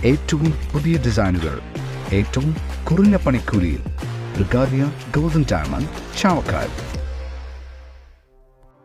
ഏറ്റവും പുതിയ ഡിസൈനുകൾ ഏറ്റവും കുറഞ്ഞ പണിക്കൂലിയിൽ ബ്രിഗാദിയ ഗോൾഡൻ ഡയമണ്ട് ചാവക്കാട്.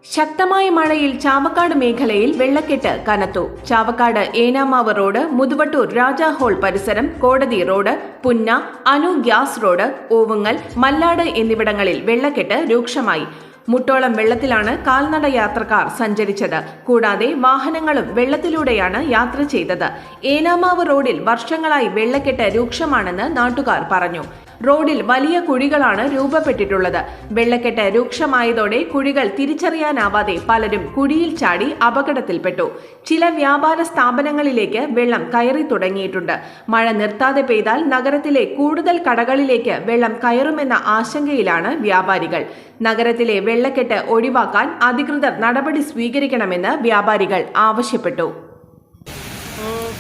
ശക്തമായ മഴയിൽ ചാവക്കാട് മേഖലയിൽ വെള്ളക്കെട്ട് കനത്തു. ചാവക്കാട് ഏനാമാവ് റോഡ്, മുതുവട്ടൂർ രാജാ ഹാൾ പരിസരം, കോടതി റോഡ്, പുന്ന, Anu gas road, Ovungal, Mallard എന്നിവിടങ്ങളിൽ വെള്ളക്കെട്ട് രൂക്ഷമായി. മുട്ടോളം വെള്ളത്തിലാണ് കാൽനട യാത്രക്കാർ സഞ്ചരിച്ചത്. കൂടാതെ വാഹനങ്ങളും വെള്ളത്തിലൂടെയാണ് യാത്ര ചെയ്തത്. ഏനാമാവ് റോഡിൽ വർഷങ്ങളായി വെള്ളക്കെട്ട് രൂക്ഷമാണെന്ന് നാട്ടുകാർ പറഞ്ഞു. റോഡിൽ വലിയ കുഴികളാണ് രൂപപ്പെട്ടിട്ടുള്ളത്. വെള്ളക്കെട്ട് രൂക്ഷമായതോടെ കുഴികൾ തിരിച്ചറിയാനാവാതെ പലരും കുഴിയിൽ ചാടി അപകടത്തിൽപ്പെട്ടു. ചില വ്യാപാര സ്ഥാപനങ്ങളിലേക്ക് വെള്ളം കയറി തുടങ്ങിയിട്ടുണ്ട്. മഴ നിർത്താതെ പെയ്താൽ നഗരത്തിലെ കൂടുതൽ കടകളിലേക്ക് വെള്ളം കയറുമെന്ന ആശങ്കയിലാണ് വ്യാപാരികൾ. നഗരത്തിലെ വെള്ളക്കെട്ട് ഒഴിവാക്കാൻ അധികൃതർ നടപടി സ്വീകരിക്കണമെന്ന് വ്യാപാരികൾ ആവശ്യപ്പെട്ടു.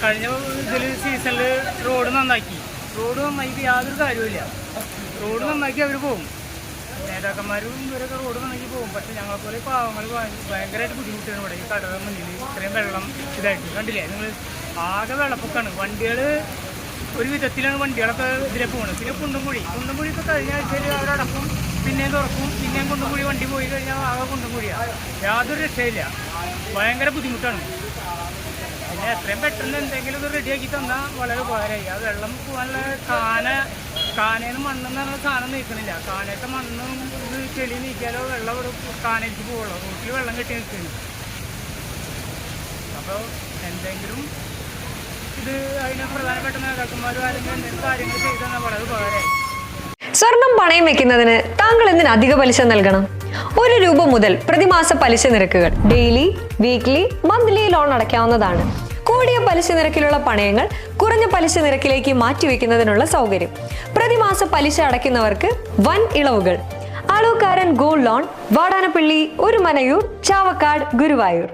കഴിഞ്ഞ സീസണിൽ റോഡ് നന്നാക്കി യാതൊരു കാര്യമില്ല. റോഡ് നന്നാക്കി അവർ പോകും, നേതാക്കന്മാരും ഇവരൊക്കെ റോഡ് നന്നാക്കി പോകും. പക്ഷെ ഞങ്ങളെപ്പോലെ പാവങ്ങൾ ഭയങ്കരമായിട്ട് ബുദ്ധിമുട്ടാണ്. ഇവിടെ ഈ കടകളുടെ മുന്നിൽ ഇത്രയും വെള്ളം ഇതായിട്ട് കണ്ടില്ലേ നിങ്ങൾ, ആകെ വെള്ളപ്പൊക്കമാണ്. വണ്ടികൾ ഒരു വിധത്തിലാണ് വണ്ടികളൊക്കെ ഇതിലെ പോകുന്നത്. പിന്നെ കുണ്ടുംകുഴി ഇപ്പോൾ കഴിഞ്ഞ ആഴ്ചയിൽ അവരടക്കും, പിന്നെയും തുറക്കും, പിന്നെയും കുണ്ടുംകുഴി വണ്ടി പോയി കഴിഞ്ഞാൽ ആകെ കുണ്ടുംകുഴിയാണ്. യാതൊരു രക്ഷയില്ല, ഭയങ്കര ബുദ്ധിമുട്ടാണ്. പിന്നെ എത്രയും പെട്ടെന്ന് എന്തെങ്കിലും ഇത് റെഡിയാക്കി തന്നാൽ വളരെ ഉപകാരമായി. ആ വെള്ളം പോകാനുള്ള കാനേന്ന് മണ്ണെന്ന് പറഞ്ഞ സാധനം നീക്കണില്ല. കാനത്തെ മണ്ണും ഇത് ചെളി നീക്കിയാലോ വെള്ളം ഇവിടെ കാനയിലേക്ക് പോകുള്ളൂ. റോട്ടിൽ വെള്ളം കെട്ടി നിൽക്കുന്നു. അപ്പോൾ എന്തെങ്കിലും ഇത് അതിന് പ്രധാനപ്പെട്ട നേതാക്കന്മാരും ആരെങ്കിലും എന്തെങ്കിലും കാര്യങ്ങൾ ചെയ്തു തന്നാൽ വളരെ ഉപകാരമായി. സ്വർണം പണയം വെക്കുന്നതിന് താങ്കൾ എന്തിന് അധിക പലിശ നൽകണം? ₹1 മുതൽ പ്രതിമാസ പലിശ നിരക്കുകൾ ഡെയിലി, വീക്ക്ലി, മന്ത്ലി ലോൺ അടയ്ക്കാവുന്നതാണ്. കൂടിയ പലിശ നിരക്കിലുള്ള പണയങ്ങൾ കുറഞ്ഞ പലിശ നിരക്കിലേക്ക് മാറ്റിവെക്കുന്നതിനുള്ള സൗകര്യം. പ്രതിമാസ പലിശ അടയ്ക്കുന്നവർക്ക് വൻ ഇളവുകൾ. Alukkaran gold loan, Vadanappally, Orumanayur, Chavakkad, Guruvayur.